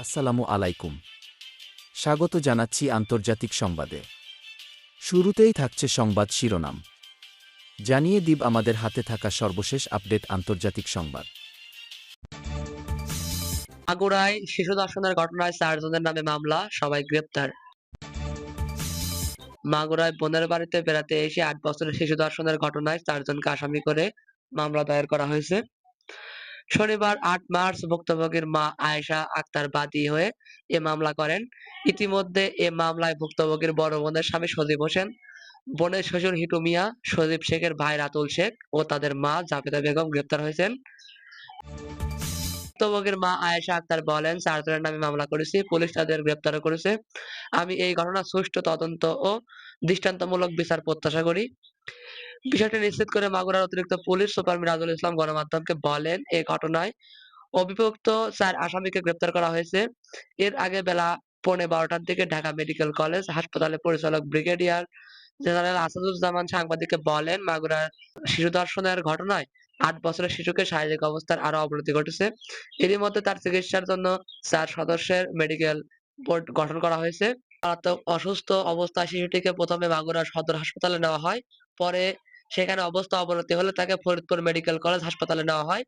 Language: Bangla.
আসসালামু আলাইকুম। স্বাগত জানাচ্ছি আন্তর্জাতিক সংবাদে। শুরুতেই থাকছে সংবাদ শিরোনাম। জানিয়ে দিব আমাদের হাতে থাকা সর্বশেষ আপডেট আন্তর্জাতিক সংবাদ। মাগুরায় শিশু ধর্ষণের ঘটনায় ৪ জনের নামে মামলা, সবাই গ্রেপ্তার। মাগুরায় বোনের বাড়িতে বেড়াতে এসে ৮ বছরের শিশু ধর্ষণের ঘটনায় ৪ জনকে আসামি করে মামলা দায়ের করা হয়েছে। শনিবার ৮ মার্চ ভুক্তভোগীর মা আয়েশা আক্তার বাদী হয়ে এ মামলা করেন। ইতিমধ্যে এ মামলায় ভুক্তভোগীর বড় বোনের স্বামী সজীব হোসেন, বোনের শ্বশুর হিটু মিয়া, সজীব শেখের ভাই রাতুল শেখ ও তাদের মা জাবেদা বেগম গ্রেপ্তার হয়েছেন। ভুক্তভোগীর মা আয়েশা আক্তার বলেন, ৪ জনের নামে মামলা করেছি, পুলিশ তাদের গ্রেপ্তারও করেছে। আমি এই ঘটনার সুষ্ঠু তদন্ত ও দৃষ্টান্তমূলক বিচার প্রত্যাশা করি। বিষয়টি নিশ্চিত করে মাগুরার অতিরিক্ত পুলিশ সুপার মিরাজুল ইসলাম গণমাধ্যমকে বলেন, এ ঘটনায় অভিযুক্ত ৪ আসামিকে গ্রেপ্তার করা হয়েছে। এর আগে বেলা ১১:৩০টার দিকে ঢাকা মেডিকেল কলেজ হাসপাতালের পরিচালক ব্রিগেডিয়ার জেনারেল আসাদুজ্জামান সাংবাদিককে বলেন, মাগুরার শিশু ধর্ষণের ঘটনায় ৮ বছরের শিশুকে শারীরিক অবস্থার আরো অবনতি ঘটেছে। এরই মধ্যে তার চিকিৎসার জন্য ৪ সদস্যের মেডিকেল বোর্ড গঠন করা হয়েছে। মারাত্মক অসুস্থ অবস্থায় শিশুটিকে প্রথমে মাগুরা সদর হাসপাতালে নেওয়া হয়। পরে সেখানে অবস্থা অবনতি হলে তাকে ফরিদপুর মেডিকেল কলেজ হাসপাতালে নেওয়া হয়।